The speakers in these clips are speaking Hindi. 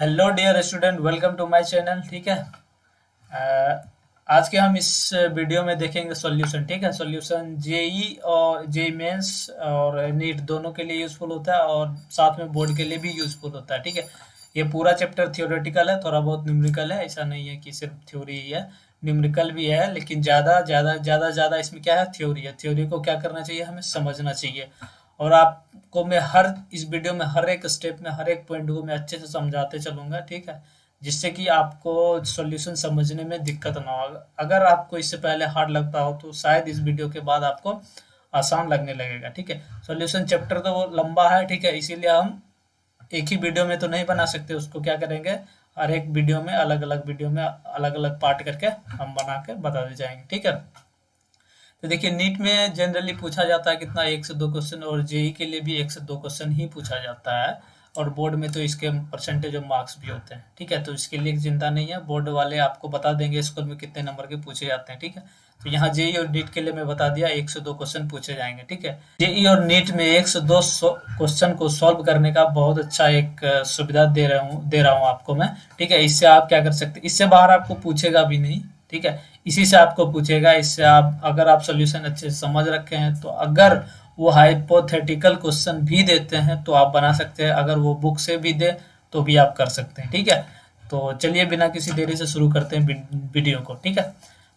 Hello dear student, welcome to my channel. ठीक है। आज के हम इस वीडियो में देखेंगे सॉल्यूशन। ठीक है। सॉल्यूशन जेई और जेई मेंस और नीट दोनों के लिए यूजफुल होता है और साथ में बोर्ड के लिए भी यूजफुल होता है। ठीक है। ये पूरा चैप्टर थियोरेटिकल है, थोड़ा बहुत न्यूमेरिकल है। ऐसा नहीं है कि सिर्फ थ्योरी ही है, न्यूमेरिकल भी है, लेकिन ज़्यादा ज़्यादा ज़्यादा ज़्यादा इसमें क्या है, थ्योरी है। थ्योरी को क्या करना चाहिए, हमें समझना चाहिए। और आपको मैं हर इस वीडियो में हर एक स्टेप में हर एक पॉइंट को मैं अच्छे से समझाते चलूंगा। ठीक है। जिससे कि आपको सॉल्यूशन समझने में दिक्कत ना हो। अगर आपको इससे पहले हार्ड लगता हो तो शायद इस वीडियो के बाद आपको आसान लगने लगेगा। ठीक है। सॉल्यूशन चैप्टर तो वो लंबा है। ठीक है। इसीलिए हम एक ही वीडियो में तो नहीं बना सकते, उसको क्या करेंगे, हर एक वीडियो में अलग अलग वीडियो में अलग अलग पार्ट करके हम बना के बता दे जाएंगे। ठीक है। तो देखिए, नीट में जनरली पूछा जाता है कितना, एक से दो क्वेश्चन, और जेई के लिए भी एक से दो क्वेश्चन ही पूछा जाता है। और बोर्ड में तो इसके परसेंटेज ऑफ मार्क्स भी होते हैं। ठीक है। तो इसके लिए चिंता नहीं है, बोर्ड वाले आपको बता देंगे स्कूल में कितने नंबर के पूछे जाते हैं। ठीक है। तो यहाँ जेई और नीट के लिए मैं बता दिया, एक से दो क्वेश्चन पूछे जाएंगे। ठीक है। जेई और नीट में एक से दो क्वेश्चन को सॉल्व करने का बहुत अच्छा एक सुविधा दे रहा हूँ आपको मैं। ठीक है। इससे आप क्या कर सकते हैं, इससे बाहर आपको पूछेगा भी नहीं। ठीक है। इसी से आपको पूछेगा। इससे आप, अगर आप सोल्यूशन अच्छे से समझ रखे हैं तो अगर वो हाइपोथेटिकल क्वेश्चन भी देते हैं तो आप बना सकते हैं, अगर वो बुक से भी दे तो भी आप कर सकते हैं। ठीक है। तो चलिए बिना किसी देरी से शुरू करते हैं वीडियो को। ठीक है।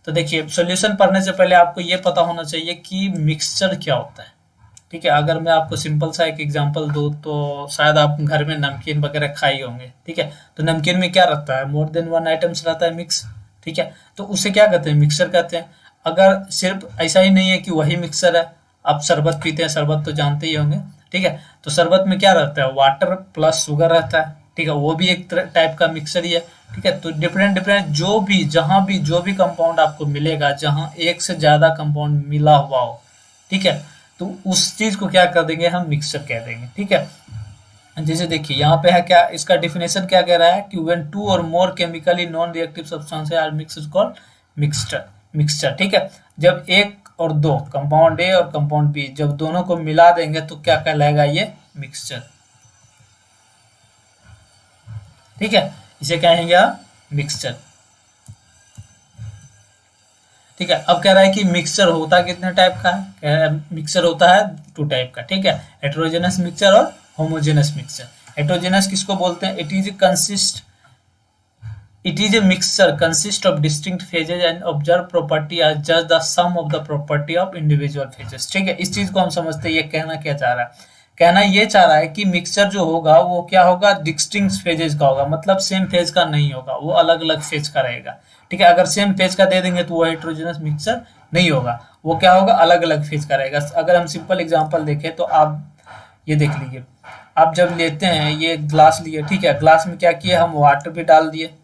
तो देखिए, सॉल्यूशन पढ़ने से पहले आपको ये पता होना चाहिए कि मिक्सचर क्या होता है। ठीक है। अगर मैं आपको सिंपल सा एक एग्जांपल दूं तो शायद आप घर में नमकीन वगैरह खाए होंगे। ठीक है। तो नमकीन में क्या रहता है, मोर देन वन आइटम्स रहता है, मिक्स। ठीक है। तो उसे क्या कहते हैं, मिक्सर कहते हैं। अगर सिर्फ ऐसा ही नहीं है कि वही मिक्सर है, आप शरबत पीते हैं, शरबत तो जानते ही होंगे। ठीक है। तो शरबत में क्या रहता है, वाटर प्लस शुगर रहता है। ठीक है। वो भी एक टाइप का मिक्सर ही है। ठीक है। तो डिफरेंट डिफरेंट जो भी, जहां भी जो भी कंपाउंड आपको मिलेगा, जहां एक से ज्यादा कंपाउंड मिला हुआ हो, ठीक है, तो उस चीज को क्या कर देंगे, हम मिक्सचर कह देंगे। ठीक है। जैसे देखिए यहाँ पे है क्या, इसका डिफिनेशन क्या कह रहा है कि when two or more chemically non reactive substances are mixed called mixture. Mixture. ठीक है। जब एक और दो, कंपाउंड ए और कंपाउंड बी, जब दोनों को मिला देंगे तो क्या कहलाएगा, ये मिक्सचर। ठीक है। इसे कहेंगे हम मिक्सचर। ठीक है। अब कह रहा है कि मिक्सचर होता कितने टाइप का है, कह रहा है मिक्सचर होता है टू टाइप का। ठीक है। हेट्रोजेनस मिक्सचर और होमोजेनस मिक्सचर। हेट्रोजेनस किसको बोलते हैं, it is a mixture consist of distinct phases and observed property as just the sum of the property of individual phases। ठीक है। इस चीज को हम समझते हैं, ये कहना क्या चाह रहा है, कहना ये चाह रहा है कि मिक्सचर जो होगा वो क्या होगा, डिस्टिंक्ट फेजेस का होगा, मतलब सेम फेज का नहीं होगा, वो अलग अलग फेज का रहेगा। ठीक है। अगर सेम फेज का दे देंगे तो वो हेट्रोजेनस मिक्सचर नहीं होगा, वो क्या होगा, अलग अलग फेज का रहेगा। अगर हम सिंपल एग्जांपल देखें तो आप ये देख लीजिए, आप जब लेते हैं ये ग्लास लिए, ठीक है, ग्लास में क्या किए, हम वाटर भी डाल दिए,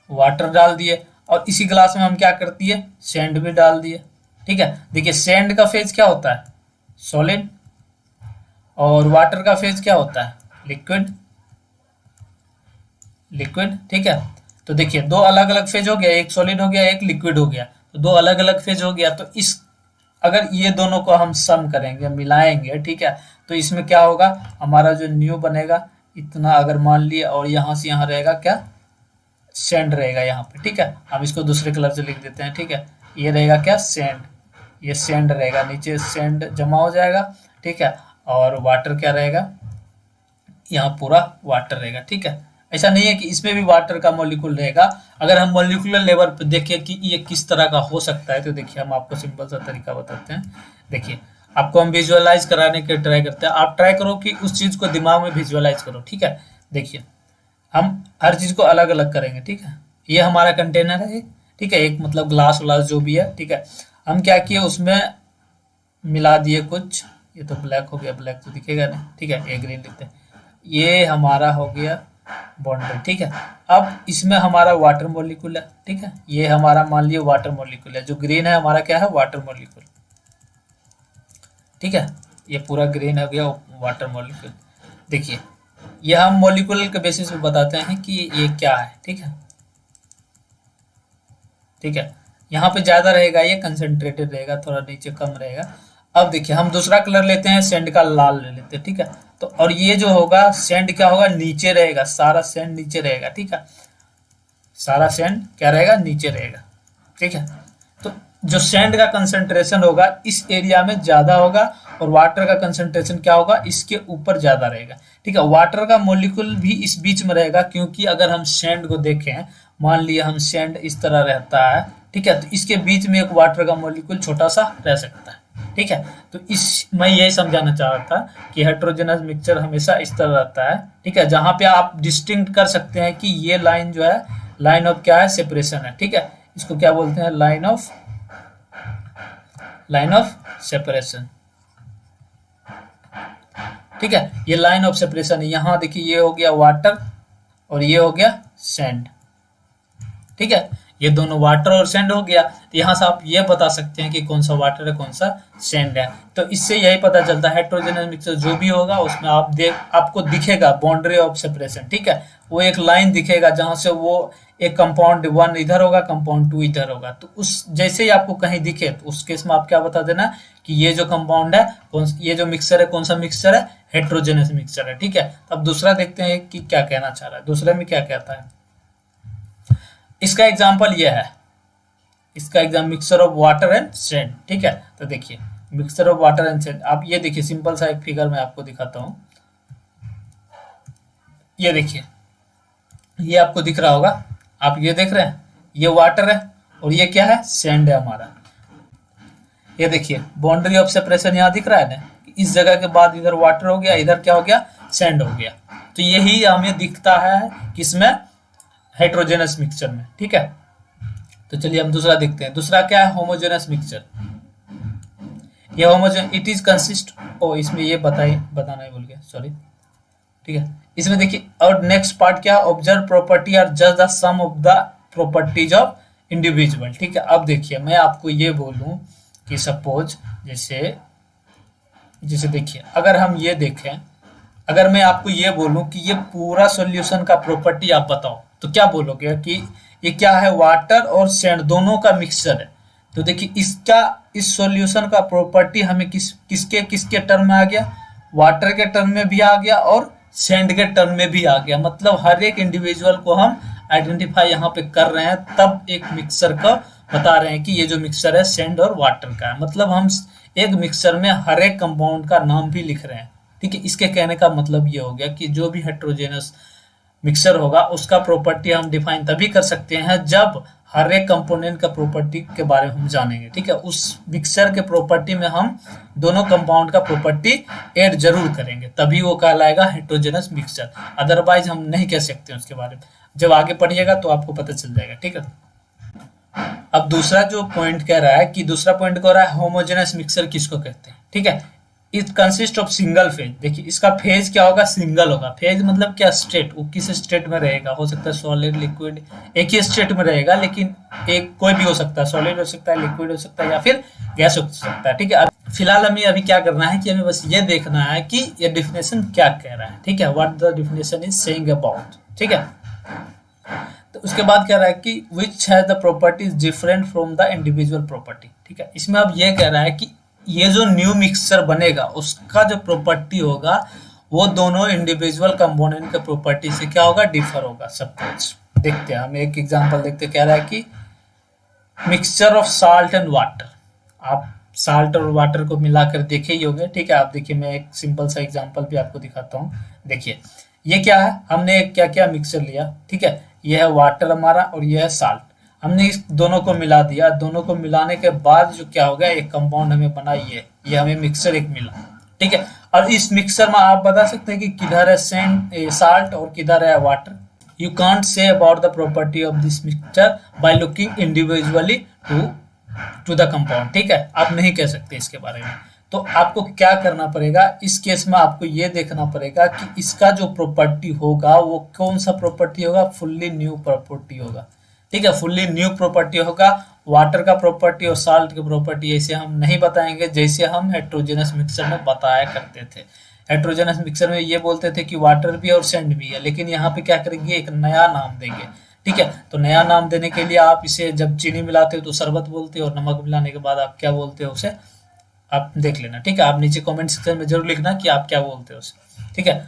वाटर डाल दिए, और इसी ग्लास में हम क्या कर दिए, सैंड भी डाल दिए। ठीक है। देखिए, सैंड का फेज क्या होता है, सॉलिड, और वाटर का फेज क्या होता है, लिक्विड। लिक्विड। ठीक है। तो देखिए, दो अलग अलग फेज हो गया, एक सॉलिड हो गया, एक लिक्विड हो गया, तो दो अलग अलग फेज हो गया। तो इस, अगर ये दोनों को हम सम करेंगे, मिलाएंगे, ठीक है, तो इसमें क्या होगा, हमारा जो न्यू बनेगा इतना, अगर मान लिए, और यहाँ से यहाँ रहेगा क्या, सेंड रहेगा यहाँ पे। ठीक है। हम इसको दूसरे कलर से लिख देते हैं। ठीक है। ये रहेगा क्या, सेंड, ये सेंड रहेगा, नीचे सेंड जमा हो जाएगा। ठीक है। और वाटर क्या रहेगा, यहाँ पूरा वाटर रहेगा। ठीक है। ऐसा नहीं है कि इसमें भी वाटर का मॉलिक्यूल रहेगा। अगर हम मॉलिक्यूलर लेवल पे देखें कि ये किस तरह का हो सकता है, तो देखिए हम आपको सिंपल सा तरीका बताते हैं। देखिए, आपको हम विजुअलाइज कराने के ट्राई करते हैं, आप ट्राई करो कि उस चीज को दिमाग में विजुअलाइज करो। ठीक है। देखिए, हम हर चीज को अलग अलग करेंगे। ठीक है। ये हमारा कंटेनर है, ठीक है, एक मतलब ग्लास व्लास जो भी है। ठीक है। हम क्या किए, उसमें मिला दिए कुछ, ये तो ब्लैक हो गया, ब्लैक तो दिखेगा नहीं। ठीक है। ये ग्रीन लिखते हैं, ये हमारा हो गया बाउंड्री। ठीक है। अब इसमें हमारा वाटर मॉलिक्यूल है। ठीक है। ये हमारा मान लिया वाटर मॉलिक्यूल है, जो ग्रीन है हमारा क्या है, वाटर मॉलिक्यूल। ठीक है। ये पूरा ग्रीन हो गया वाटर मॉलिक्यूल। देखिए, ये हम मॉलिक्यूल के बेसिस पे बताते हैं कि ये क्या है। ठीक है। ठीक है। यहाँ पे ज्यादा रहेगा, ये कंसंट्रेटेड रहेगा, थोड़ा नीचे कम रहेगा। अब देखिए हम दूसरा कलर लेते हैं, सेंड का लाल ले लेते हैं, ठीक है। तो और ये जो होगा सेंड क्या होगा, नीचे रहेगा, सारा सेंड नीचे रहेगा, ठीक है। सारा सेंड क्या रहेगा, नीचे रहेगा, ठीक है। तो जो सेंड का कंसंट्रेशन होगा इस एरिया में ज्यादा होगा और वाटर का कंसंट्रेशन क्या होगा, इसके ऊपर ज्यादा रहेगा, ठीक है। वाटर का मॉलिक्यूल भी इस बीच में रहेगा, क्योंकि अगर हम सेंड को देखें, मान लिया हम सेंड इस तरह रहता है, ठीक है, तो इसके बीच में एक वाटर का मॉलिक्यूल छोटा सा रह सकता है, ठीक है। तो इस मैं यही समझाना चाह रहा था कि हेट्रोजेनस मिक्सचर हमेशा इस तरह रहता है, ठीक है, जहां पे आप डिस्टिंक्ट कर सकते हैं कि ये लाइन जो है लाइन ऑफ क्या है, सेपरेशन है, ठीक है। इसको क्या बोलते हैं, लाइन ऑफ सेपरेशन, ठीक है। ये लाइन ऑफ सेपरेशन है। यहां देखिए ये हो गया वाटर और ये हो गया सैंड, ठीक है। ये दोनों वाटर और सैंड हो गया, तो यहां से आप ये बता सकते हैं कि कौन सा वाटर है कौन सा सैंड है। तो इससे यही पता चलता है हेट्रोजेनस मिक्सचर जो भी होगा उसमें आपको दिखेगा बाउंड्री ऑफ सेपरेशन, ठीक है। वो एक लाइन दिखेगा जहां से वो एक कंपाउंड 1 इधर होगा, कंपाउंड 2 इधर होगा। तो उस जैसे ही आपको कहीं दिखे तो उस केस में आप क्या बता देना कि ये जो कंपाउंड है ये जो मिक्सचर है कौन सा मिक्सचर है, हेट्रोजेनस मिक्सचर है, ठीक है। अब दूसरा देखते हैं कि क्या कहना चाह रहा है, दूसरे में क्या कहता है। इसका एग्जाम्पल यह है, इसका exam mixture of water and sand, ठीक है। तो देखिए mixture of water and sand, आप ये देखिए सिंपल सा एक फिगर में आपको दिखाता हूं। ये देखिए, ये आपको दिख रहा होगा, आप ये देख रहे हैं, ये वाटर है और ये क्या है, सैंड है हमारा। ये देखिए बाउंड्री ऑफ सेपरेशन यहाँ दिख रहा है ना, इस जगह के बाद इधर वाटर हो गया, इधर क्या हो गया, सैंड हो गया। तो यही हमें दिखता है किसमें, हेट्रोजेनस मिक्सचर में, ठीक है। तो चलिए हम दूसरा देखते हैं। दूसरा क्या है, होमोजेनस मिक्सचर। ये होमोजेन इट इज कंसिस्ट, ओ इसमें ये बताना ही भूल गया, सॉरी, ठीक है। इसमें देखिए और नेक्स्ट पार्ट क्या, observe property are just the sum of the properties of individual, ठीक है। अब देखिए मैं आपको ये बोलूं कि सपोज जैसे देखिए अगर हम ये देखें, अगर मैं आपको ये बोलूं कि ये पूरा सॉल्यूशन का प्रॉपर्टी आप बताओ, तो क्या बोलोगे कि ये क्या है, वाटर और सैंड दोनों का मिक्सचर है। तो देखिए इस सॉल्यूशन का प्रॉपर्टी हमें किसके किसके टर्म में आ गया, वाटर के टर्म में भी आ गया और सैंड के टर्म में भी आ गया। मतलब हर एक इंडिविजुअल को हम आइडेंटिफाई यहाँ पे कर रहे हैं, तब एक मिक्सचर का बता रहे हैं कि ये जो मिक्सचर है सैंड और वाटर का है। मतलब हम एक मिक्सचर में हर एक कंपाउंड का नाम भी लिख रहे हैं, ठीक है। इसके कहने का मतलब ये हो गया कि जो भी हेट्रोजेनस मिक्सचर होगा उसका प्रॉपर्टी हम डिफाइन तभी कर सकते हैं जब हर एक कंपोनेंट का प्रॉपर्टी के बारे में हम जानेंगे, ठीक है। उस मिक्सचर के प्रॉपर्टी में हम दोनों कंपाउंड का प्रॉपर्टी ऐड जरूर करेंगे, तभी वो कहलाएगा हेट्रोजेनस मिक्सचर। अदरवाइज हम नहीं कह सकते उसके बारे में, जब आगे पढ़िएगा तो आपको पता चल जाएगा, ठीक है। अब दूसरा जो पॉइंट कह रहा है कि दूसरा पॉइंट कह रहा है होमोजेनस मिक्सचर किसको कहते हैं, ठीक है। It consist of single phase. देखिए इसका फेज क्या होगा, सिंगल होगा। फेज मतलब क्या, स्टेट, वो किस स्टेट में रहेगा, हो सकता है सॉलिड, लिक्विड, एक ही स्टेट में रहेगा, लेकिन एक कोई भी हो सकता है, सॉलिड हो सकता है, लिक्विड हो सकता है या फिर गैस हो सकता है, ठीक है। फिलहाल हमें अभी क्या करना है कि हमें बस ये देखना है कि ये डिफिनेशन क्या कह रहा है, ठीक है, what the definition is saying about, ठीक है। तो उसके बाद कह रहा है कि which has the properties different from the individual property, ठीक है। इसमें अब ये कह रहा है कि ये जो न्यू मिक्सचर बनेगा उसका जो प्रॉपर्टी होगा वो दोनों इंडिविजुअल कंपोनेंट के प्रॉपर्टी से क्या होगा, डिफर होगा। सपोज देखते हैं, हम एक एग्जांपल देखते, कह रहा है कि mixture of salt and water. आप साल्ट और वाटर को मिलाकर देखे ही होंगे, ठीक है। आप देखिए मैं एक सिंपल सा एग्जांपल भी आपको दिखाता हूँ। देखिए ये क्या है, हमने क्या क्या मिक्सचर लिया, ठीक है। ये है वाटर हमारा और ये है साल्ट। हमने इस दोनों को मिला दिया, दोनों को मिलाने के बाद जो क्या हो गया, एक कंपाउंड हमें बना, ये हमें मिक्सचर एक मिला, ठीक है। और इस मिक्सचर में आप बता सकते हैं कि किधर है साल्ट और किधर है water. You can't say about the property of this mixture by looking individually to the compound, ठीक है। आप नहीं कह सकते इसके बारे में। तो आपको क्या करना पड़ेगा इस केस में, आपको ये देखना पड़ेगा कि इसका जो प्रॉपर्टी होगा वो कौन सा प्रॉपर्टी होगा, फुल्ली न्यू प्रॉपर्टी होगा, ठीक है। फुल्ली न्यू प्रॉपर्टी होगा। वाटर का प्रॉपर्टी और साल्ट की प्रॉपर्टी ऐसे हम नहीं बताएंगे जैसे हम हेट्रोजेनस मिक्सचर में बताया करते थे। हेट्रोजेनस मिक्सचर में ये बोलते थे कि वाटर भी और सैंड भी है, लेकिन यहाँ पे क्या करेंगे, एक नया नाम देंगे, ठीक है। तो नया नाम देने के लिए आप इसे जब चीनी मिलाते हो तो शरबत बोलते हो और नमक मिलाने के बाद आप क्या बोलते हो, उसे आप देख लेना, ठीक है। आप नीचे कमेंट सेक्शन में जरूर लिखना कि आप क्या बोलते हो उसे, ठीक है।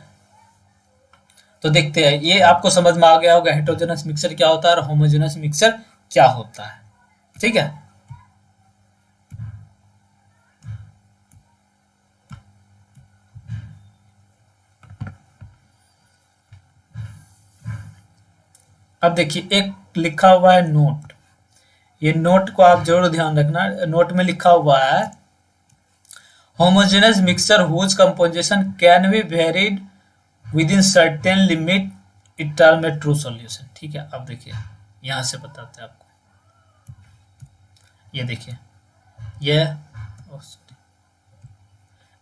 तो देखते हैं, ये आपको समझ में आ गया होगा हेटेरोजेनस मिक्सचर क्या होता है और होमोजेनस मिक्सचर क्या होता है, ठीक है। अब देखिए एक लिखा हुआ है नोट, ये नोट को आप जरूर ध्यान रखना। नोट में लिखा हुआ है homogeneous mixture whose composition can be varied within certain limit it are में ट्रू सॉल्यूशन, ठीक है। अब देखिए यहां से बताते हैं आपको, ये देखिए ये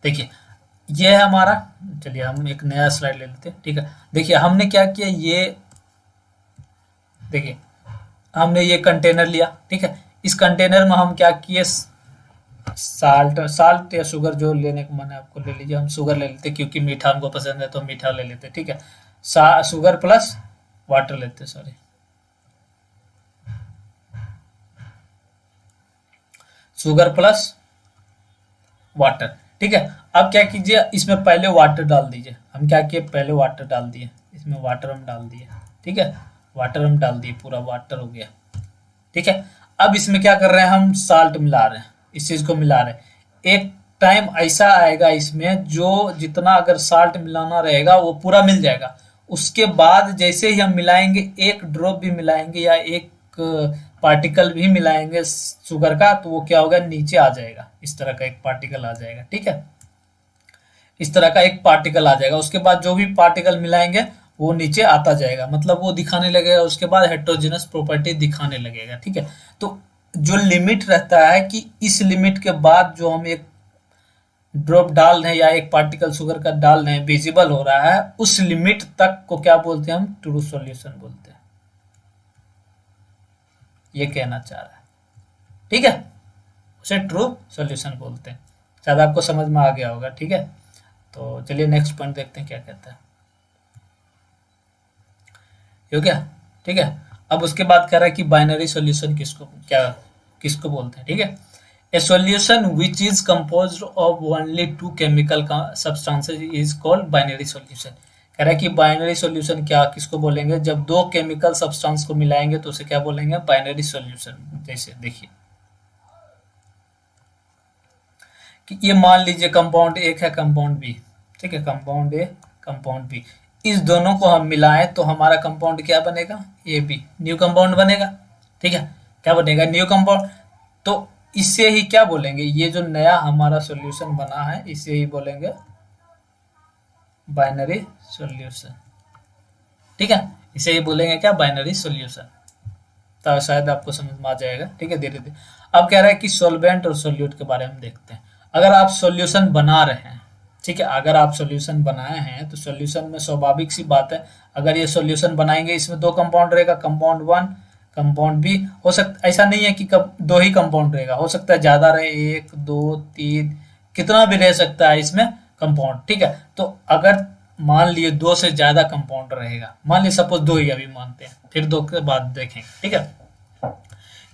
देखिए ये है हमारा। चलिए हम एक नया स्लाइड ले लेते हैं, ठीक है। देखिए हमने क्या किया, ये देखिए हमने ये कंटेनर लिया, ठीक है। इस कंटेनर में हम क्या किए, साल्ट या शुगर जो लेने का मन है आपको ले लीजिए, हम शुगर ले लेते क्योंकि मीठा हमको पसंद है तो मीठा ले लेते, ठीक है। शुगर प्लस वाटर लेते, सॉरी शुगर प्लस वाटर, ठीक है। अब क्या कीजिए, इसमें पहले वाटर डाल दीजिए। हम क्या किए, पहले वाटर डाल दिए, इसमें वाटर हम डाल दिए, ठीक है। वाटर हम डाल दिए, पूरा वाटर हो गया, ठीक है। अब इसमें क्या कर रहे हैं, हम साल्ट मिला रहे हैं, इस चीज को मिला रहे हैं। एक टाइम ऐसा आएगा इसमें जो जितना अगर साल्ट मिलाना रहेगा वो पूरा मिल जाएगा। उसके बाद जैसे ही हम मिलाएंगे, एक ड्रॉप भी मिलाएंगे या एक पार्टिकल भी मिलाएंगे शुगर का, तो वो क्या होगा, नीचे आ जाएगा, इस तरह का एक पार्टिकल आ जाएगा, ठीक है। इस तरह का एक पार्टिकल आ जाएगा। उसके बाद जो भी पार्टिकल मिलाएंगे वो नीचे आता जाएगा, मतलब वो दिखाने लगेगा, उसके बाद हेटेरोजेनस प्रॉपर्टी दिखाने लगेगा, ठीक है। तो जो लिमिट रहता है कि इस लिमिट के बाद जो हम एक ड्रॉप डाल रहे हैं या एक पार्टिकल शुगर का डाल रहे हैं विजिबल हो रहा है, उस लिमिट तक को क्या बोलते हैं, हम ट्रू सॉल्यूशन बोलते हैं। ये कहना चाह रहा है, ठीक है, उसे ट्रू सॉल्यूशन बोलते हैं। शायद आपको समझ में आ गया होगा, ठीक है। तो चलिए नेक्स्ट पॉइंट देखते हैं क्या कहता है, हो गया, ठीक है। अब उसके बाद कह रहा है कि बाइनरी सॉल्यूशन किसको बोलते हैं, ठीक है। A solution which is composed of only two chemical substances is called binary solution. कह रहा है कि बाइनरी सॉल्यूशन क्या किसको बोलेंगे, जब दो केमिकल सब्सटेंस को मिलाएंगे तो उसे क्या बोलेंगे, बाइनरी सॉल्यूशन। जैसे देखिए कि ये मान लीजिए कंपाउंड एक है, कंपाउंड बी, ठीक है, कंपाउंड ए कंपाउंड बी, इस दोनों को हम मिलाएं तो हमारा कंपाउंड क्या बनेगा, ए बी, न्यू कंपाउंड बनेगा, ठीक है। क्या बनेगा, न्यू कंपाउंड। तो इसे ही क्या बोलेंगे, ये जो नया हमारा सॉल्यूशन बना है इसे ही बोलेंगे बाइनरी सॉल्यूशन, ठीक है। इसे ही बोलेंगे क्या, बाइनरी सॉल्यूशन। तो शायद आपको समझ में आ जाएगा, ठीक है, धीरे धीरे। अब कह रहा है कि सॉल्वेंट और सॉल्यूट के बारे में देखते हैं। अगर आप सॉल्यूशन बना रहे हैं, ठीक है, अगर आप सॉल्यूशन बनाए हैं तो सॉल्यूशन में स्वाभाविक सी बात है, अगर ये सॉल्यूशन बनाएंगे इसमें दो कंपाउंड रहेगा, कंपाउंड वन कंपाउंड बी, हो सकता ऐसा नहीं है कि दो ही कंपाउंड रहेगा, हो सकता है ज्यादा रहे, एक दो तीन कितना भी रह सकता है इसमें कंपाउंड, ठीक है। तो अगर मान लिए दो से ज्यादा कंपाउंड रहेगा, मान लीजिए सपोज दो ही अभी मानते हैं, फिर दो के बाद देखेंगे, ठीक है।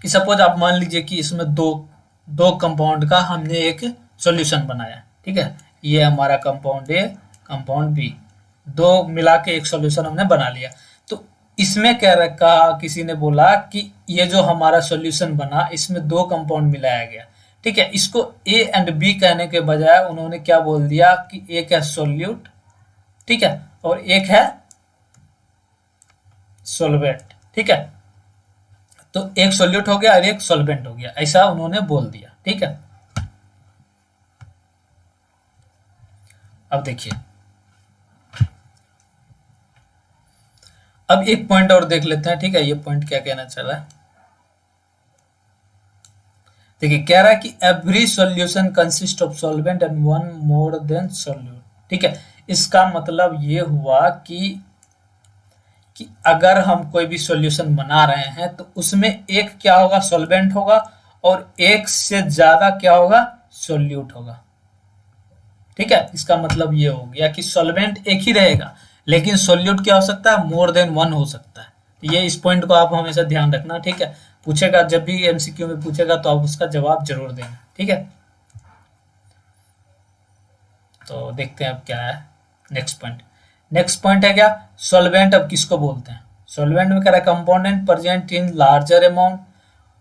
कि सपोज आप मान लीजिए कि इसमें दो दो कंपाउंड का हमने एक सॉल्यूशन बनाया, ठीक है। ये हमारा कंपाउंड ए कंपाउंड बी, दो मिला के एक सॉल्यूशन हमने बना लिया। तो इसमें क्या रखा, किसी ने बोला कि ये जो हमारा सॉल्यूशन बना इसमें दो कंपाउंड मिलाया गया, ठीक है। इसको ए एंड बी कहने के बजाय उन्होंने क्या बोल दिया कि एक है सोल्यूट, ठीक है, और एक है सोलवेंट, ठीक है। तो एक सोल्यूट हो गया और एक सोलवेंट हो गया, ऐसा उन्होंने बोल दिया, ठीक है। अब देखिए, अब एक पॉइंट और देख लेते हैं, ठीक है। ये पॉइंट क्या कहना चाह रहा है, देखिए कह रहा है कि every solution consist of solvent and one more than solute, ठीक है। इसका मतलब ये हुआ कि अगर हम कोई भी सॉल्यूशन बना रहे हैं तो उसमें एक क्या होगा, सॉल्वेंट होगा, और एक से ज्यादा क्या होगा, सोल्यूट होगा, ठीक है। इसका मतलब ये हो गया कि सॉल्वेंट एक ही रहेगा लेकिन सोल्यूट क्या हो सकता है, मोर देन वन हो सकता है। तो ये इस पॉइंट को आप हमेशा ध्यान रखना, ठीक है। पूछेगा जब भी एमसीक्यू में पूछेगा तो आप उसका जवाब जरूर देना, ठीक है। तो देखते हैं अब क्या है नेक्स्ट पॉइंट। नेक्स्ट पॉइंट है क्या, सॉल्वेंट अब किसको बोलते हैं। सॉल्वेंट में कह रहा है component present in larger amount.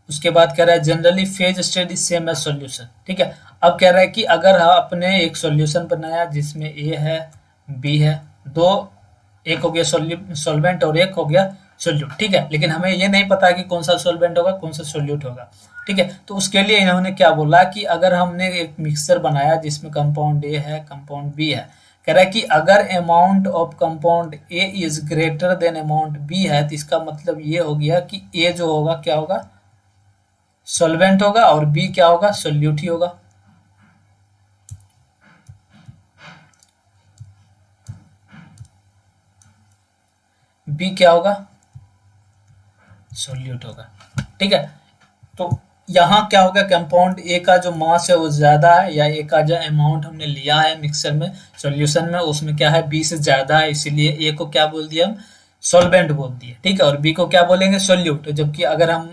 उसके बाद कह रहा है generally phase state is same as solution. ठीक है, अब कह रहा है कि अगर आपने एक सॉल्यूशन बनाया जिसमें ए है बी है, दो, एक हो गया सॉल्वेंट और एक हो गया सोल्यूट। ठीक है, लेकिन हमें ये नहीं पता कि कौन सा सॉल्वेंट होगा कौन सा सोल्यूट होगा। ठीक है, तो उसके लिए इन्होंने क्या बोला कि अगर हमने एक मिक्सचर बनाया जिसमें कंपाउंड ए है कंपाउंड बी है, कह रहा है कि अगर amount of compound A is greater than amount B है, तो इसका मतलब ये हो गया कि ए जो होगा क्या होगा, सॉल्वेंट होगा, और बी क्या होगा, सोल्यूट ही होगा। बी क्या होगा, सोल्यूट होगा। ठीक है, तो यहाँ क्या होगा, कंपाउंड ए का जो मास है वो ज्यादा है, या ए का जो अमाउंट हमने लिया है मिक्सर में सॉल्यूशन में उसमें क्या है, बी से ज्यादा है, इसीलिए ए को क्या बोल दिया हम, सॉल्वेंट बोल दिए। ठीक है, और बी को क्या बोलेंगे, सोल्यूट। जबकि अगर हम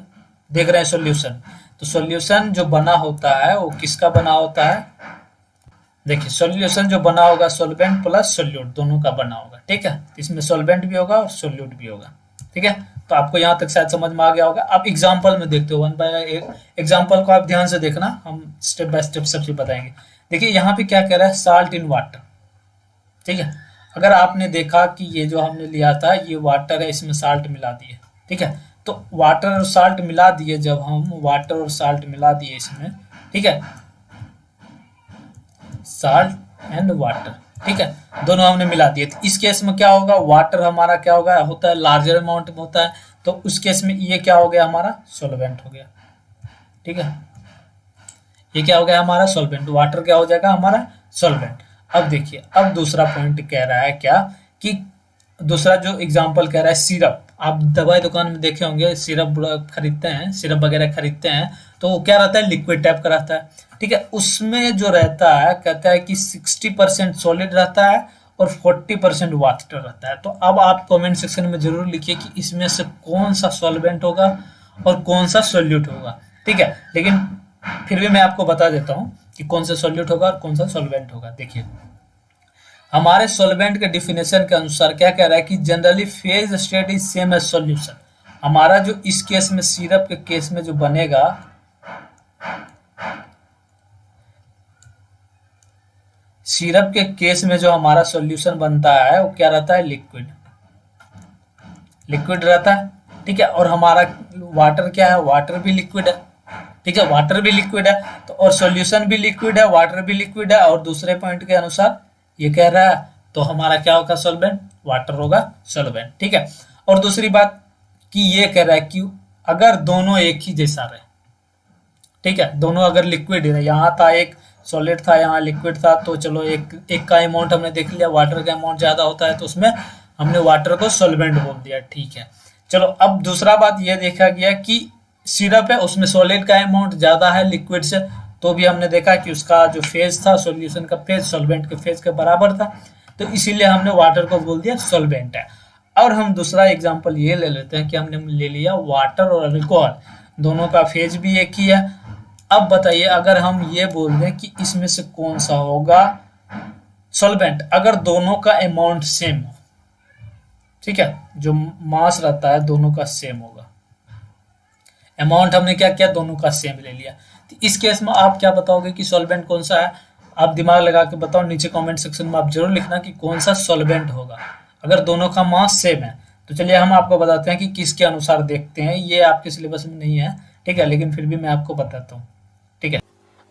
देख रहे हैं सॉल्यूशन, तो सॉल्यूशन जो बना होता है वो किसका बना होता है, देखिए सॉल्यूशन जो बना होगा सॉल्वेंट प्लस सोल्यूट दोनों का बना होगा। ठीक है, इसमें सॉल्वेंट भी होगा और सोल्यूट भी होगा। ठीक है, तो आपको यहाँ तक शायद समझ में आ गया होगा। आप एग्जाम्पल में देखते हो, वन बाय एक एग्जाम्पल को आप ध्यान से देखना, हम स्टेप बाय स्टेप सबसे बताएंगे। देखिए यहाँ पे क्या कह रहा है, साल्ट इन वाटर। ठीक है, अगर आपने देखा कि ये जो हमने लिया था ये वाटर है, इसमें साल्ट मिला दिए। ठीक है, तो वाटर और साल्ट मिला दिए, जब हम वाटर और साल्ट मिला दिए इसमें, ठीक है, साल्ट एंड वाटर, ठीक है, दोनों हमने मिला दिए। तो इस केस में क्या होगा, वाटर हमारा क्या होगा, होता है लार्जर अमाउंट में होता है, तो उस केस में ये क्या हो गया, हमारा सॉल्वेंट हो गया। ठीक है, ये क्या हो गया हमारा सॉल्वेंट, वाटर क्या हो जाएगा हमारा सॉल्वेंट। अब देखिए, अब दूसरा पॉइंट कह रहा है क्या, कि दूसरा जो एग्जांपल कह रहा है सिरप। आप दवाई दुकान में देखे होंगे, सिरप खरीदते हैं, सिरप वगैरह खरीदते हैं, तो वो क्या रहता है, लिक्विड टाइप का रहता है। ठीक है, उसमें जो रहता है कहता है कि 60% सॉलिड रहता है और 40% वाटर रहता है। तो अब आप कमेंट सेक्शन में जरूर लिखिए कि इसमें से कौन सा सॉल्वेंट होगा और कौन सा सोल्यूट होगा। ठीक है, लेकिन फिर भी मैं आपको बता देता हूँ कि कौन सा सोल्यूट होगा और कौन सा सॉल्वेंट होगा। देखिए हमारे सॉल्वेंट के डिफिनेशन के अनुसार क्या कह रहा है कि generally phase state is same as solution. हमारा जो इस केस में सिरप के केस में जो बनेगा, सिरप के केस में जो हमारा सॉल्यूशन बनता है वो क्या रहता है, लिक्विड, लिक्विड रहता है। ठीक है, और हमारा वाटर क्या है, वाटर भी लिक्विड है। ठीक है, वाटर भी लिक्विड है, तो और सॉल्यूशन भी लिक्विड है, वाटर भी लिक्विड है, और दूसरे पॉइंट के अनुसार ये कह रहा है, तो हमारा क्या होगा, सॉल्वेंट, वाटर होगा सॉल्वेंट। ठीक है, और दूसरी बात कि ये कह रहा है कि अगर दोनों एक ही जैसा रहे, ठीक है, दोनों अगर लिक्विड है, यहाँ था एक सॉलिड था यहाँ लिक्विड था, तो चलो एक का अमाउंट हमने देख लिया, वाटर का अमाउंट ज्यादा होता है तो उसमें हमने वाटर को सॉल्वेंट बोल दिया। ठीक है, चलो अब दूसरा बात यह देखा गया कि सिरप है उसमें सॉलिड का अमाउंट ज्यादा है लिक्विड से, तो भी हमने देखा कि उसका जो फेज था सॉल्यूशन का फेज सॉल्वेंट के फेज के बराबर था, तो इसीलिए हमने वाटर को बोल दिया सॉल्वेंट है। और हम दूसरा एग्जांपल ये ले लेते हैं कि हमने ले लिया वाटर और अल्कोहल, दोनों का फेज भी एक ही है। अब बताइए अगर हम ये बोल दें कि इसमें से कौन सा होगा सॉल्वेंट, अगर दोनों का अमाउंट सेम हो, ठीक है, जो मास रहता है दोनों का सेम होगा, अमाउंट हमने क्या किया, दोनों का सेम ले लिया, तो इस केस में आप क्या बताओगे कि सॉल्वेंट कौन सा है, आप दिमाग लगा के बताओ, नीचे कमेंट सेक्शन में आप जरूर लिखना कि कौन सा सॉल्वेंट होगा अगर दोनों का मास सेम है। तो चलिए हम आपको बताते हैं कि किसके अनुसार देखते हैं, ये आपके सिलेबस में नहीं है, ठीक है, लेकिन फिर भी मैं आपको बताता हूँ। ठीक है,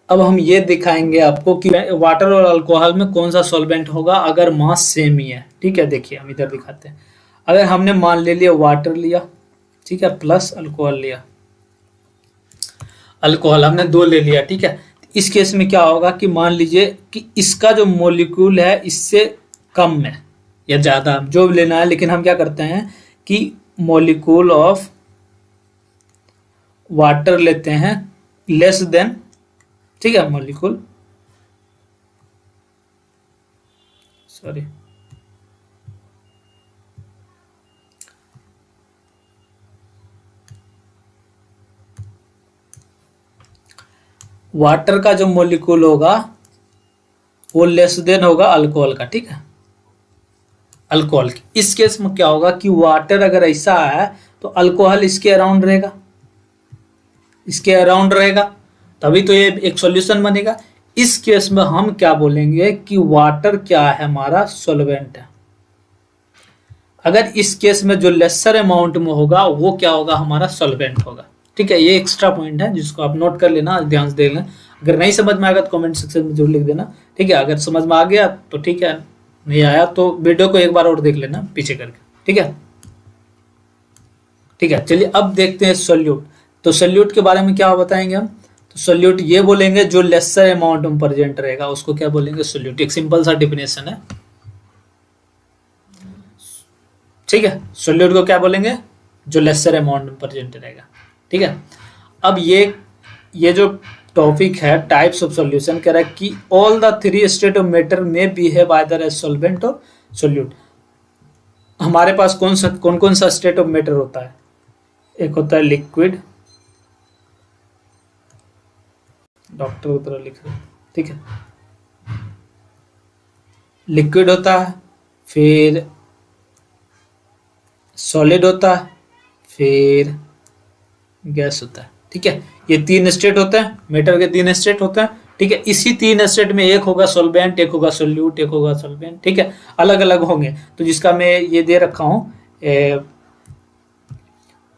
अब हम ये दिखाएंगे आपको कि वाटर और अल्कोहल में कौन सा सॉल्वेंट होगा अगर मास सेम ही है। ठीक है, देखिए हम इधर दिखाते हैं, अगर हमने मान ले लिया वाटर लिया, ठीक है, प्लस अल्कोहल लिया, अल्कोहल हमने दो ले लिया, ठीक है, इस केस में क्या होगा कि मान लीजिए कि इसका जो मोलिक्यूल है इससे कम है या ज्यादा, जो लेना है, लेकिन हम क्या करते हैं कि मोलिक्यूल ऑफ वाटर लेते हैं लेस देन, ठीक है, मोलिक्यूल, सॉरी, वाटर का जो मोलिक्यूल होगा वो लेस देन होगा अल्कोहल का, ठीक है, अल्कोहल की। इस केस में क्या होगा कि वाटर अगर ऐसा है तो अल्कोहल इसके अराउंड रहेगा, इसके अराउंड रहेगा, तभी तो ये एक सॉल्यूशन बनेगा। इस केस में हम क्या बोलेंगे कि वाटर क्या है, हमारा सॉल्वेंट है। अगर इस केस में जो लेसर अमाउंट में होगा वो क्या होगा, हमारा सॉल्वेंट होगा, ठीक है। ये एक्स्ट्रा पॉइंट है जिसको आप नोट कर लेना, ध्यान से देख लेना। अगर नहीं समझ में आएगा तो कमेंट सेक्शन में जरूर लिख देना, ठीक है। अगर समझ में आ गया तो ठीक है, नहीं आया तो वीडियो को एक बार और देख लेना पीछे करके, ठीक है, ठीक है। चलिए अब देखते हैं सोल्यूट। तो सोल्यूट के बारे में क्या बताएंगे हम, तो सोल्यूट ये बोलेंगे जो लेसर अमाउंट में प्रेजेंट रहेगा उसको क्या बोलेंगे, सोल्यूट। एक सिंपल सा डिफिनेशन है, ठीक है। सोल्यूट को क्या बोलेंगे, जो लेसर अमाउंट में प्रेजेंट रहेगा, ठीक है। अब ये जो टॉपिक है टाइप्स ऑफ सॉल्यूशन, कह रहा है कि all the three state of matter में बिहेव आइदर एज सॉल्वेंट और सोल्यूट। हमारे पास कौन कौन सा स्टेट ऑफ मैटर होता है, एक होता है लिक्विड, डॉक्टर की तरह लिख रहे, ठीक है, लिक्विड होता है, फिर सॉलिड होता है, फिर गैस होता है, ठीक है। ये तीन स्टेट होते हैं, मैटर के तीन स्टेट होते हैं, ठीक है। इसी तीन स्टेट में एक होगा सॉल्वेंट, एक होगा सोल्यूट, एक होगा सॉल्वेंट, ठीक है, अलग अलग होंगे। तो जिसका मैं ये दे रखा हूँ,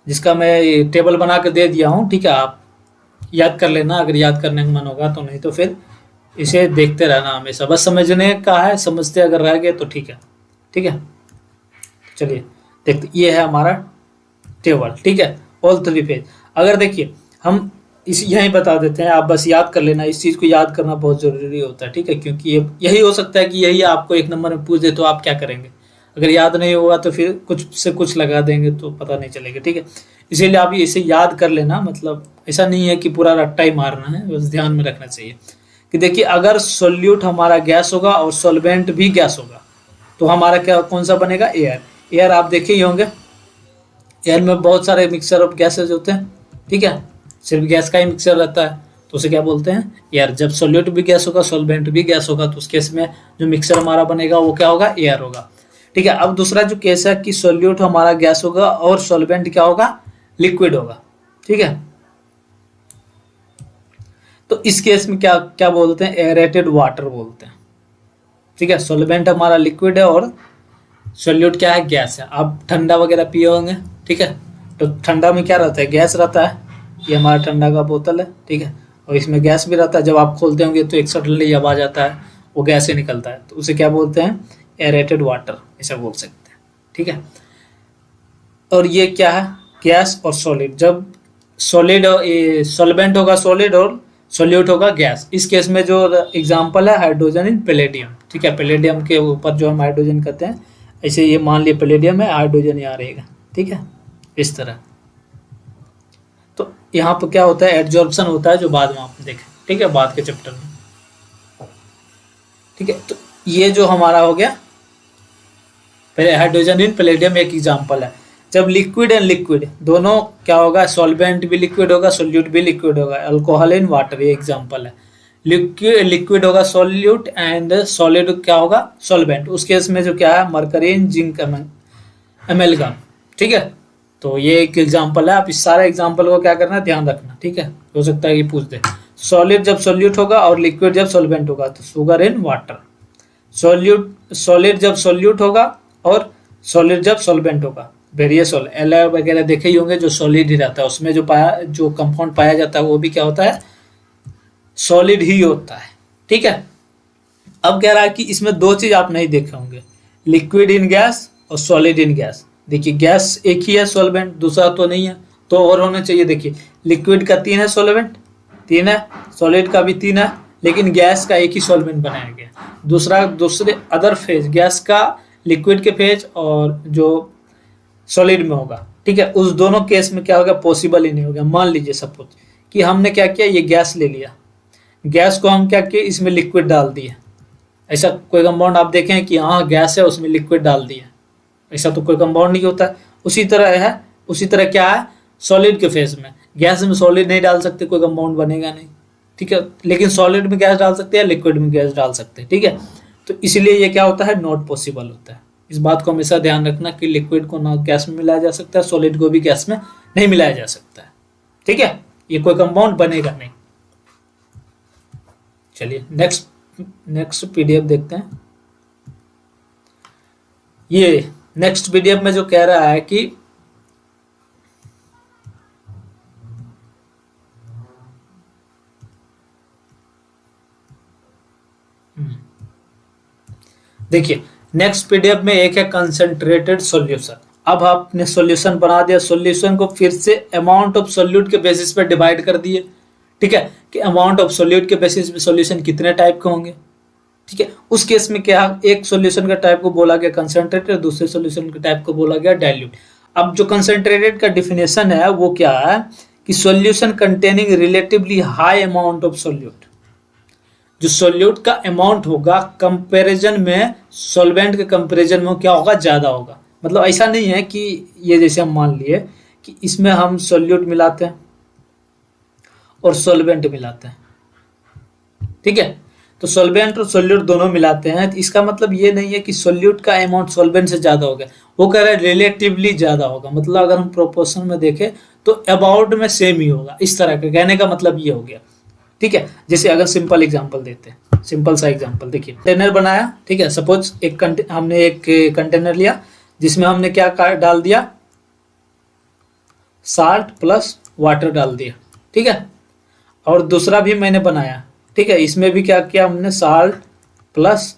जिसका मैं टेबल बना कर दे दिया हूँ, ठीक है। आप याद कर लेना अगर याद करने का मन होगा, तो नहीं तो फिर इसे देखते रहना हमेशा, बस समझने का है, समझते अगर रह गए तो ठीक है, ठीक है। चलिए देखते, ये है हमारा टेबल, ठीक है, ऑल थ्री फेज। अगर देखिए हम इस यहीं बता देते हैं, आप बस याद कर लेना, इस चीज़ को याद करना बहुत ज़रूरी होता है, ठीक है, क्योंकि ये यही हो सकता है कि यही आपको एक नंबर में पूछ दे तो आप क्या करेंगे। अगर याद नहीं होगा तो फिर कुछ से कुछ लगा देंगे तो पता नहीं चलेगा, ठीक है। इसीलिए आप इसे याद कर लेना, मतलब ऐसा नहीं है कि पूरा रट्टा ही मारना है, बस ध्यान में रखना चाहिए कि देखिए अगर सोल्यूट हमारा गैस होगा और सॉल्वेंट भी गैस होगा तो हमारा क्या कौन सा बनेगा, एयर। एयर आप देखे ही होंगे, एयर में बहुत सारे मिक्सचर ऑफ गैसेज होते हैं, ठीक है, सिर्फ गैस का ही मिक्सचर रहता है तो उसे क्या बोलते हैं, एयर। जब सोल्यूट भी गैस होगा, सॉल्वेंट भी गैस होगा, तो उस केस में जो मिक्सचर हमारा बनेगा वो क्या होगा, एयर होगा, ठीक है। अब दूसरा जो केस है कि सोल्यूट हमारा गैस होगा और सॉल्वेंट क्या होगा, लिक्विड होगा, ठीक है। तो इस केस में क्या क्या बोलते हैं, एरेटेड वाटर बोलते हैं, ठीक है। सॉल्वेंट हमारा लिक्विड है और सोल्यूट क्या है, गैस है। आप ठंडा वगैरह पिए होंगे, ठीक है, तो ठंडा में क्या रहता है, गैस रहता है। ये हमारा ठंडा का बोतल है, ठीक है, और इसमें गैस भी रहता है। जब आप खोलते होंगे तो एक सडनली आवाज आता है, वो गैस से निकलता है, तो उसे क्या बोलते हैं, एरेटेड वाटर, ऐसा बोल सकते हैं, ठीक है। और ये क्या है, गैस और सॉलिड। जब सॉलिड सॉल्वेंट होगा सॉलिड और सोल्यूट होगा गैस। इस केस में जो एग्जांपल है हाइड्रोजन इन पैलेडियम, ठीक है, पैलेडियम के ऊपर जो हम हाइड्रोजन कहते हैं, ऐसे ये मान लिया पैलेडियम है, हाइड्रोजन यहाँ रहेगा, ठीक है, इस तरह। तो यहाँ पर क्या होता है, एडजॉर्प्शन होता है, जो बाद में आप देखें, ठीक है, बाद के चैप्टर में, ठीक है। तो ये जो हमारा हो गया पहले हाइड्रोजन इन पैलेडियम एक एग्जांपल है। जब लिक्विड एंड लिक्विड दोनों क्या होगा, सॉल्वेंट भी लिक्विड होगा, सोल्यूट भी लिक्विड होगा, अल्कोहल इन वाटर, ये एग्जांपल है। लिक्विड होगा सोल्यूट एंड सॉलिड क्या होगा, सॉल्वेंट। उस केस में जो क्या है, मरकरी इन जिंक एमेलगम, ठीक है। तो ये एक एग्जांपल है। आप इस सारे एग्जांपल को क्या करना है, ध्यान रखना, ठीक है, हो सकता है कि पूछ दे। सॉलिड जब सोल्यूट होगा और लिक्विड जब सॉल्वेंट होगा, तो शुगर इन वाटर। सॉलिड जब सोल्यूट होगा और सॉलिड जब सॉल्वेंट होगा, वेरियस एल वगैरह देखे ही होंगे, जो सॉलिड ही रहता है, उसमें जो कंपाउंड पाया जाता है वो भी क्या होता है, सॉलिड ही होता है, ठीक है। अब कह रहा है कि इसमें दो चीज आप नहीं देखे होंगे, लिक्विड इन गैस और सॉलिड इन गैस। देखिए गैस एक ही है, सॉल्वेंट दूसरा तो नहीं है, तो और होने चाहिए। देखिए लिक्विड का 3 है, सॉल्वेंट 3 है, सॉलिड का भी 3 है, लेकिन गैस का एक ही सॉल्वेंट बनाया गया। दूसरे अदर फेज गैस का लिक्विड के फेज और जो सॉलिड में होगा, ठीक है, उस दोनों केस में क्या होगा, पॉसिबल ही नहीं होगा। मान लीजिए सपोज कि हमने क्या किया, ये गैस ले लिया, गैस को हम क्या किए, इसमें लिक्विड डाल दिए। ऐसा कोई कंपाउंड आप देखें कि हाँ गैस है उसमें लिक्विड डाल दिया, ऐसा तो कोई कंपाउंड नहीं होता है। उसी तरह क्या है, सॉलिड के फेज में गैस में सॉलिड नहीं डाल सकते, कोई कंपाउंड बनेगा नहीं, ठीक है, लेकिन सॉलिड में गैस डाल सकते हैं, लिक्विड में गैस डाल सकते हैं, ठीक है। तो इसलिए ये क्या होता है, नॉट पॉसिबल होता है। इस बात को हमेशा ध्यान रखना कि लिक्विड को ना गैस में मिलाया जा सकता है, सॉलिड को भी गैस में नहीं मिलाया जा सकता है, ठीक है। ये कोई कंपाउंड बनेगा नहीं। चलिए नेक्स्ट पीडीएफ देखते हैं। ये नेक्स्ट पीडीएफ में जो कह रहा है कि देखिए नेक्स्ट पीडीएफ में एक है कंसंट्रेटेड सॉल्यूशन। अब आपने सॉल्यूशन बना दिया, सॉल्यूशन को फिर से अमाउंट ऑफ सॉल्यूट के बेसिस पे डिवाइड कर दिए, ठीक है, कि अमाउंट ऑफ सॉल्यूट के बेसिस पे सॉल्यूशन कितने टाइप के होंगे, ठीक है। उस केस में क्या, एक सॉल्यूशन का टाइप को बोला गया कंसंट्रेटेड, दूसरे सॉल्यूशन के टाइप को बोला गया डाइल्यूट। अब जो कंसंट्रेटेड का डिफिनेशन है वो क्या है कि solution containing relatively high amount of solute. जो सॉल्यूट का अमाउंट होगा कंपैरिजन में, सॉल्वेंट के कंपैरिजन में क्या होगा, ज्यादा होगा। मतलब ऐसा नहीं है कि ये जैसे हम मान लिए कि इसमें हम सॉल्यूट मिलाते हैं और सॉल्वेंट मिलाते हैं, ठीक है। तो सॉल्वेंट और सॉल्यूट दोनों मिलाते हैं, तो इसका मतलब ये नहीं है कि सॉल्यूट का अमाउंट सॉल्वेंट से ज्यादा होगा। वो कह रहा है रिलेटिवली ज्यादा होगा, मतलब अगर हम प्रोपोर्शन में देखें तो अबाउट में सेम ही होगा। इस तरह का कहने का मतलब ये हो गया, ठीक है। जैसे अगर सिंपल एग्जांपल देते हैं, सिंपल सा एग्जांपल देखिए, कंटेनर बनाया, ठीक है। सपोज हमने एक कंटेनर लिया जिसमें हमने क्या डाल दिया, साल्ट प्लस वाटर डाल दिया, ठीक है। और दूसरा भी मैंने बनाया, ठीक है, इसमें भी क्या किया हमने, साल्ट प्लस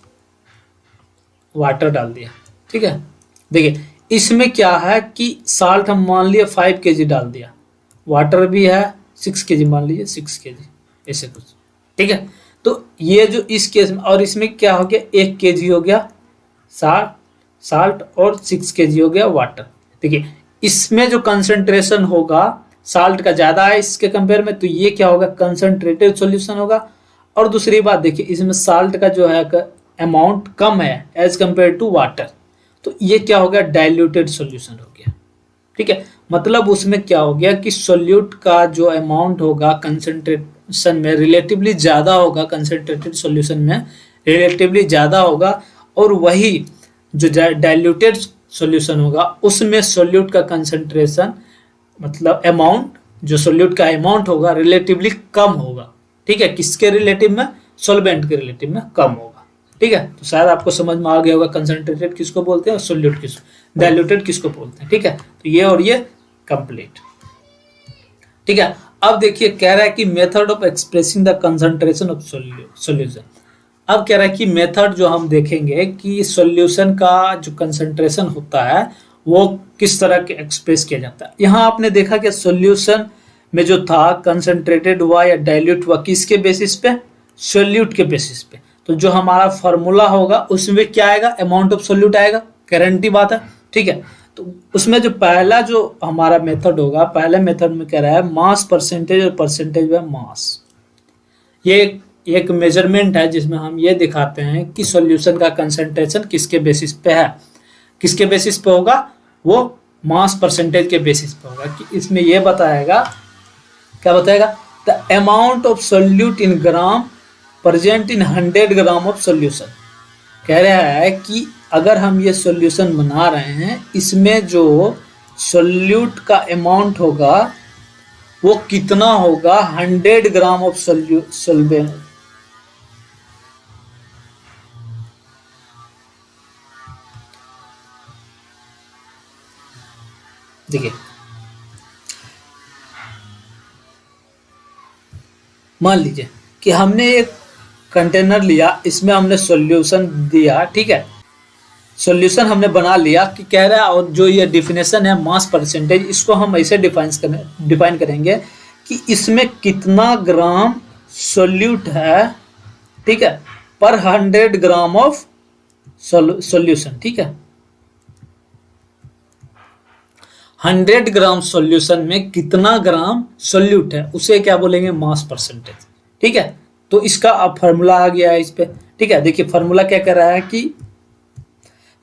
वाटर डाल दिया, ठीक है। देखिए इसमें क्या है कि साल्ट हम मान लिए 5 kg डाल दिया, वाटर भी है 6 kg, मान लीजिए 6 kg, ऐसे कुछ, ठीक है। तो ये जो इस केस में, और इसमें क्या हो गया, 1 kg हो गया साल्ट और 6 kg हो गया वाटर। देखिए इसमें जो कंसंट्रेशन होगा साल्ट का ज्यादा है इसके कंपेयर में, तो ये क्या होगा, कंसंट्रेटेड सॉल्यूशन होगा। और दूसरी बात देखिए, इसमें साल्ट का जो है अमाउंट कम है एज कंपेयर टू वाटर, तो ये क्या हो गया, डाइल्यूटेड सॉल्यूशन हो गया, ठीक है। मतलब उसमें क्या हो गया कि सॉल्यूट का जो अमाउंट होगा कंसंट्रेशन में रिलेटिवली ज्यादा होगा, कंसंट्रेटेड सॉल्यूशन में रिलेटिवली ज्यादा होगा, और वही जो डाइल्यूटेड सॉल्यूशन होगा उसमें सॉल्यूट का कंसंट्रेशन, मतलब अमाउंट, जो सॉल्यूट का अमाउंट होगा रिलेटिवली कम होगा, ठीक है। किसके रिलेटिव में, सॉल्वेंट के रिलेटिव में कम होगा, ठीक है। तो शायद आपको समझ में आ गया होगा कंसंट्रेटेड किसको बोलते हैं और सॉल्यूट किसको, डाइल्यूटेड किसको बोलते हैं, ठीक है। तो ये और ये कंप्लीट, ठीक है। अब देखिए कह रहा है कि method of expressing the concentration of solution. अब कह रहा है कि मेथड जो हम देखेंगे कि सॉल्यूशन का जो कंसंट्रेशन होता है वो किस तरह के एक्सप्रेस किया जाता है। यहाँ आपने देखा कि सॉल्यूशन में जो था कंसंट्रेटेड हुआ या डाइल्यूट हुआ, किसके बेसिस पे, सॉल्यूट के बेसिस पे। तो जो हमारा फॉर्मूला होगा उसमें क्या आएगा, अमाउंट ऑफ सॉल्यूट आएगा, गारंटी बात है, ठीक है। तो उसमें जो पहला जो हमारा मेथड होगा, पहले मेथड में कह रहा है मास परसेंटेज और परसेंटेज बाय मास। ये एक मेजरमेंट है जिसमें हम ये दिखाते हैं कि सॉल्यूशन का कंसंट्रेशन किसके बेसिस पे है, किसके बेसिस पे होगा, वो मास परसेंटेज के बेसिस पे होगा। कि इसमें ये बताएगा, क्या बताएगा, the amount of solute in gram present in 100 gram of solution. कह रहा है कि अगर हम ये सॉल्यूशन बना रहे हैं, इसमें जो सोल्यूट का अमाउंट होगा वो कितना होगा, 100 ग्राम ऑफ सोल्वेंट। देखिए मान लीजिए कि हमने एक कंटेनर लिया, इसमें हमने सॉल्यूशन दिया, ठीक है, सॉल्यूशन हमने बना लिया कि कह रहा है, और जो ये डिफिनेशन है मास परसेंटेज, इसको हम ऐसे डिफाइन करेंगे कि इसमें कितना ग्राम सोल्यूट है, ठीक है, पर 100 ग्राम ऑफ सॉल्यूशन, ठीक है। 100 ग्राम सॉल्यूशन में कितना ग्राम सोल्यूट है उसे क्या बोलेंगे, मास परसेंटेज, ठीक है। तो इसका अब फार्मूला आ गया है इस पे, ठीक है। देखिए फार्मूला क्या कर रहा है कि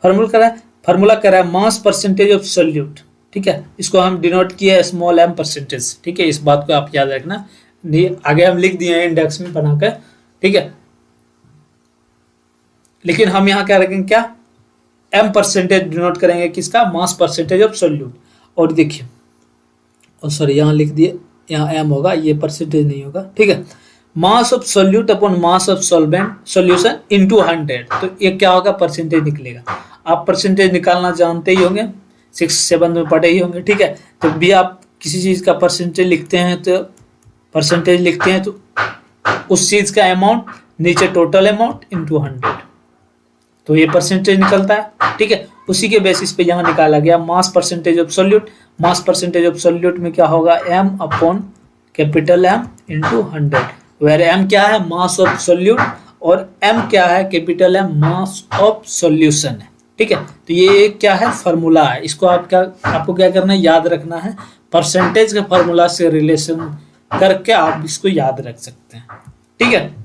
फार्मूला कर रहा है मास परसेंटेज ऑफ सोल्यूट, ठीक है। इसको हम डिनोट किया स्मॉल m परसेंटेज, ठीक है। इस बात को आप याद रखना, आगे हम लिख दिए हैं इंडेक्स में बनाकर, ठीक है। लेकिन हम यहाँ क्या रखेंगे, क्या m परसेंटेज डिनोट करेंगे, किसका, मास परसेंटेज ऑफ सोल्यूट। और देखिए, और सॉरी यहाँ लिख दिए, यहाँ m होगा, ये परसेंटेज नहीं होगा, ठीक है। Mass of solute upon mass of solvent solution into 100, तो ये क्या होगा, परसेंटेज निकलेगा। आप परसेंटेज निकालना जानते ही होंगे, 6-7 में पढ़े ही होंगे, ठीक है। तो भी आप किसी चीज का परसेंटेज लिखते हैं तो परसेंटेज लिखते हैं तो उस चीज का अमाउंट नीचे टोटल अमाउंट इनटू 100, तो ये परसेंटेज निकलता है, ठीक है। उसी के बेसिस पे यहाँ निकाला गया mass percentage of solute. Mass percentage of solute में क्या होगा, m upon capital M into 100, where m क्या है, मास ऑफ सोल्यूट, और m क्या है, capital M mass of solution है, ठीक है। तो ये क्या है, फार्मूला है, इसको आपको क्या करना है, याद रखना है। परसेंटेज के फार्मूला से रिलेशन करके आप इसको याद रख सकते हैं, ठीक है।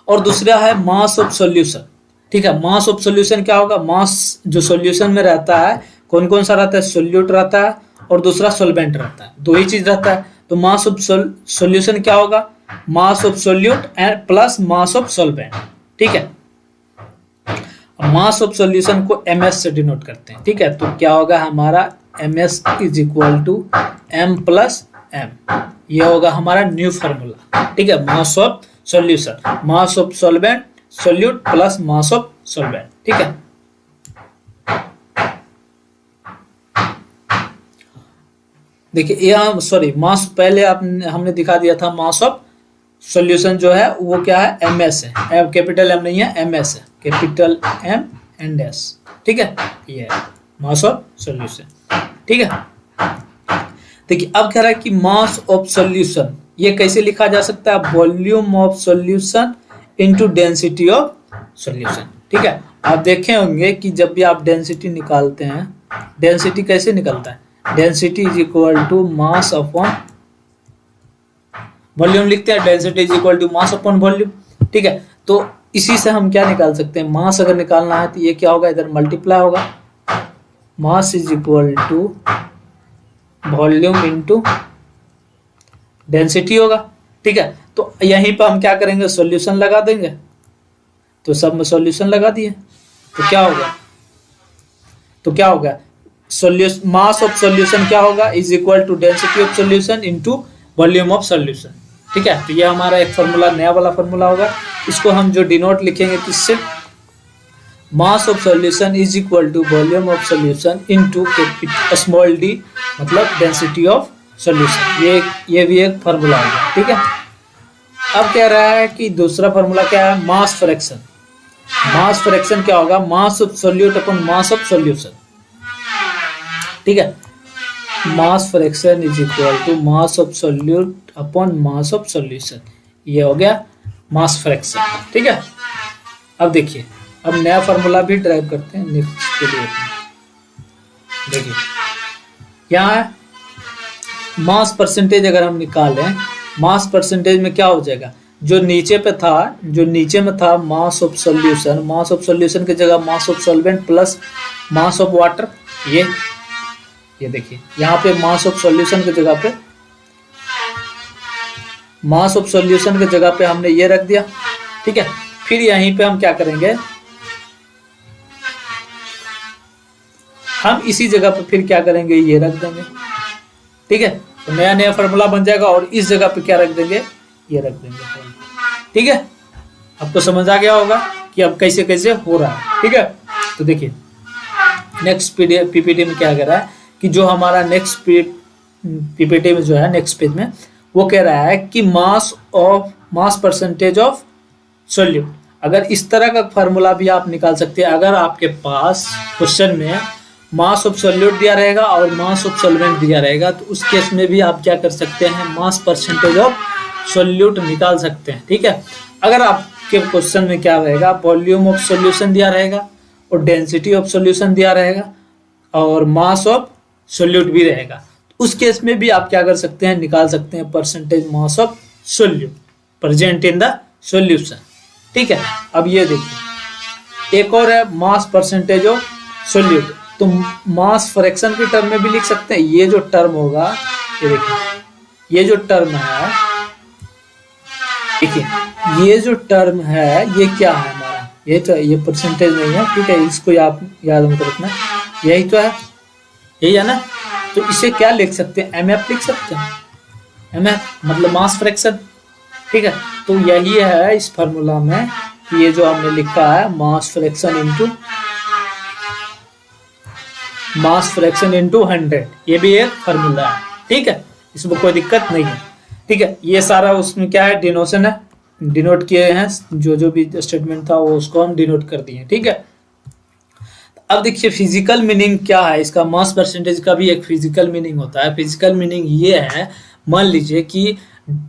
और दूसरा है मास ऑफ सोल्यूशन, ठीक है। मास ऑफ सोल्यूशन क्या होगा, मास जो सोल्यूशन में रहता है, कौन कौन सा रहता है, सोल्यूट रहता है और दूसरा सोल्वेंट रहता है, दो ही चीज रहता है। तो मास ऑफ सोल्यूशन क्या होगा, mass of solute and plus mass of solvent, ठीक है। मास ऑफ सोल्यूशन को ms से डिनोट करते हैं, ठीक है। तो क्या होगा हमारा, ms is equal to m plus m, ये होगा हमारा न्यू फार्मूला, ठीक है। Mass of solution, mass of solvent solute plus mass of solvent, ठीक है। देखिए यहाँ सॉरी, मास पहले हमने दिखा दिया था, मास ऑफ सॉल्यूशन जो है वो क्या है, ms है, कैपिटल M नहीं है, ms है, कैपिटल M एंड s, ठीक है। ये है मास ऑफ सॉल्यूशन, ठीक है। देखिए अब कह रहा है कि मास ऑफ सॉल्यूशन, ये कैसे लिखा जा सकता है, volume of solution into density of solution, ठीक है। आप देखे होंगे कि जब भी आप डेंसिटी निकालते हैं, डेंसिटी कैसे निकलता है, density is equal to mass upon volume लिखते हैं, density is equal to mass upon volume, ठीक है। तो इसी से हम क्या निकाल सकते हैं, मास अगर निकालना है तो ये क्या होगा, इधर मल्टीप्लाई होगा, mass is equal to volume into density होगा, ठीक है। तो यहीं पर हम क्या करेंगे, सॉल्यूशन लगा देंगे, तो सब में सॉल्यूशन लगा दिए, तो क्या होगा, सॉल्यूशन, मास ऑफ सॉल्यूशन क्या होगा, is equal to density of solution into volume of solution, ठीक है। तो ये हमारा एक फार्मूला, नया वाला फार्मूला होगा। इसको हम जो डिनोट लिखेंगे किससे, mass of solution is equal to volume of solution into small d, मतलब डेंसिटी ऑफ सॉल्यूशन। ये भी एक फार्मूला होगा, ठीक है। अब कह रहा है कि दूसरा फार्मूला क्या है, मास फ्रैक्शन। मास फ्रैक्शन क्या होगा, mass of solute upon mass of solution, ठीक है। Mass fraction is equal to mass of solute upon mass of solution, ये हो गया मास फ्रैक्शन, ठीक है। अब देखिए, अब नया फार्मूला भी ड्राइव करते हैं नेक्स्ट के लिए। देखिए क्या है, मास परसेंटेज अगर हम निकालें, मास परसेंटेज में क्या हो जाएगा, जो नीचे में था मास of solution, mass of solution की जगह mass of solvent plus mass of water, ये देखिए यहाँ पे मास ऑफ सॉल्यूशन की जगह पे, मास ऑफ सॉल्यूशन की जगह पे हमने ये रख दिया, ठीक है। फिर यहीं पे हम क्या करेंगे, हम इसी जगह पे फिर क्या करेंगे, ये रख देंगे, ठीक है। तो नया नया फार्मूला बन जाएगा और इस जगह पे क्या रख देंगे, ये रख देंगे, ठीक है। आपको समझ आ गया होगा कि अब कैसे कैसे हो रहा है, ठीक है। तो देखिए नेक्स्ट पीपीटी में क्या कह रहा है कि जो हमारा नेक्स्ट पीपीटी में जो है नेक्स्ट पेज में वो कह रहा है कि मास परसेंटेज ऑफ सोल्यूट। अगर इस तरह का फार्मूला भी आप निकाल सकते हैं, अगर आपके पास क्वेश्चन में मास ऑफ सोल्यूट दिया रहेगा और मास ऑफ सॉल्वेंट दिया रहेगा, तो उस केस में भी आप क्या कर सकते हैं, मास परसेंटेज ऑफ सोल्यूट निकाल सकते हैं, ठीक है। अगर आपके क्वेश्चन में क्या रहेगा, वॉल्यूम ऑफ सॉल्यूशन दिया रहेगा और डेंसिटी ऑफ सॉल्यूशन दिया रहेगा और मास ऑफ सोल्यूट भी रहेगा, तो उस केस में भी आप क्या कर सकते हैं, निकाल सकते हैं percentage mass of solute present in the solution, ठीक है। अब ये देखिए एक और है मास परसेंटेज ऑफ सोल्यूट, तो मास फ्रैक्शन के टर्म में भी लिख सकते हैं। ये जो टर्म होगा, ये देखिए ये जो टर्म है देखिए ये जो टर्म है ये क्या है हमारा, ये तो ये परसेंटेज नहीं है, ठीक है, इसको आप याद मत रखना, यही तो है, यही है ना। तो इसे क्या लिख सकते हैं, एमएफ लिख सकते हैं, एमएफ मतलब मास फ्रैक्शन, ठीक है। तो यही है इस फार्मूला में कि ये जो हमने लिखा है मास फ्रैक्शन इनटू 100, ये भी एक फार्मूला है, ठीक है, इसमें कोई दिक्कत नहीं है, ठीक है। ये सारा उसमें क्या है, डिनोशन है, डिनोट किए हैं, जो भी स्टेटमेंट था वो उसको हम डिनोट कर दिए, ठीक है। अब देखिए फिजिकल मीनिंग क्या है इसका, मास परसेंटेज का भी एक फिजिकल मीनिंग होता है। फिजिकल मीनिंग ये है, मान लीजिए कि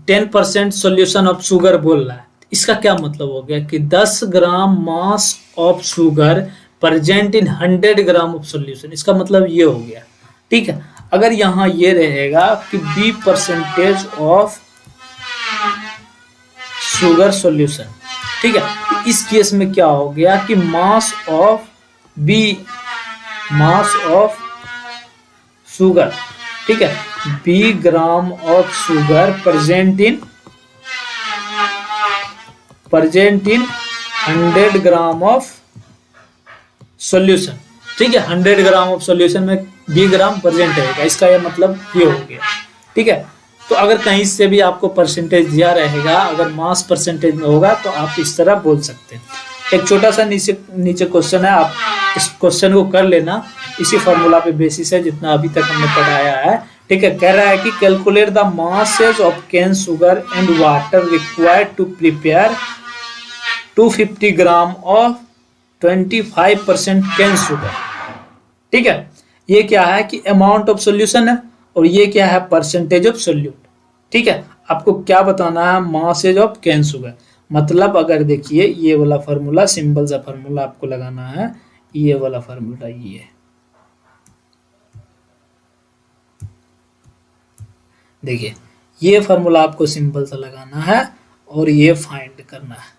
10% सोल्यूशन ऑफ शुगर बोल रहा है, इसका क्या मतलब हो गया कि 10 gram mass of sugar present in 100 gram of solution, इसका मतलब ये हो गया, ठीक है। अगर यहाँ ये रहेगा कि B percentage of sugar solution, ठीक है, तो इस केस में क्या हो गया कि मास ऑफ शुगर, ठीक है, B gram of sugar present in 100 gram of solution, ठीक है, 100 ग्राम ऑफ सॉल्यूशन में बी ग्राम प्रेजेंट रहेगा, इसका ये मतलब ये हो गया, ठीक है। तो अगर कहीं से भी आपको परसेंटेज दिया रहेगा, अगर मास परसेंटेज में होगा तो आप इस तरह बोल सकते हैं। एक छोटा सा नीचे क्वेश्चन है, आप इस क्वेश्चन को कर लेना, इसी फॉर्मूला पे बेसिस है जितना अभी तक हमने पढ़ाया है, ठीक है। कह रहा है कि calculate the masses of cane sugar and water required to prepare 250 gram of 25% cane sugar, ठीक है। ये क्या है कि अमाउंट ऑफ सोल्यूशन है और ये क्या है, परसेंटेज ऑफ सोल्यूट, ठीक है। आपको क्या बताना है, मासेज ऑफ कैन शुगर, मतलब अगर देखिए ये वाला फार्मूला, सिंपल सा फार्मूला आपको लगाना है, ये वाला फार्मूला ये देखिए, ये फार्मूला आपको सिंपल सा लगाना है और ये फाइंड करना है,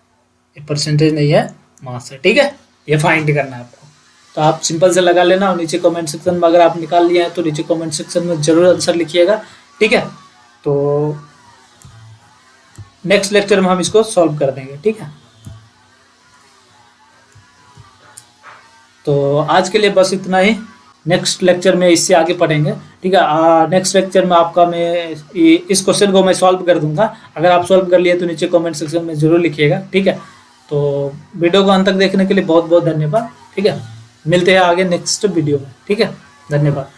ये परसेंटेज नहीं है मास है, ठीक है, ये फाइंड करना है आपको। तो आप सिंपल से लगा लेना और नीचे कमेंट सेक्शन में अगर आप निकाल लिए हैं तो नीचे कमेंट सेक्शन में जरूर आंसर लिखिएगा, ठीक है। तो नेक्स्ट लेक्चर में हम इसको सॉल्व कर देंगे, ठीक है। तो आज के लिए बस इतना ही, नेक्स्ट लेक्चर में इससे आगे पढ़ेंगे, ठीक है। नेक्स्ट लेक्चर में आपका मैं इस क्वेश्चन को मैं सॉल्व कर दूंगा, अगर आप सॉल्व कर लिए तो नीचे कमेंट सेक्शन में जरूर लिखिएगा, ठीक है। तो वीडियो को अंत तक देखने के लिए बहुत बहुत धन्यवाद, ठीक है। मिलते हैं आगे नेक्स्ट वीडियो में, ठीक है, धन्यवाद।